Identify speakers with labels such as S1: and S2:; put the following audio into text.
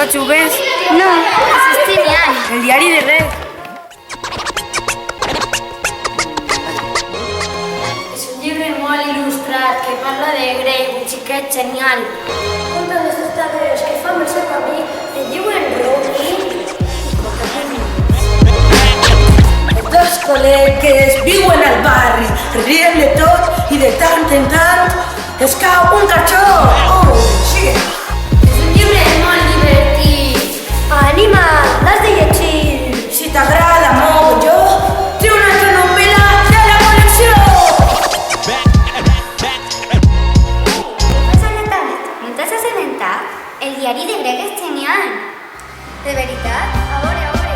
S1: Saps ho ves?
S2: No, és genial.
S1: El diari de Greg.
S2: És un llibre molt il·lustrat que parla de Greg, un xiquet genial.
S3: Conta les històries que fa amb el seu amic, el diuen Rocky.
S4: Dos col·legues viuen al barri, rient de tot i de tant en tant es cau un cachorro. Oh, sí.
S2: És un llibre molt divertit.
S3: Anima, l'has de llegir.
S4: Si t'agrada molt jo, té una altra novel·la de la col·lecció.
S2: ¿No t'has assabentat? El diari de Greg és genial. De veritat? A veure, a veure.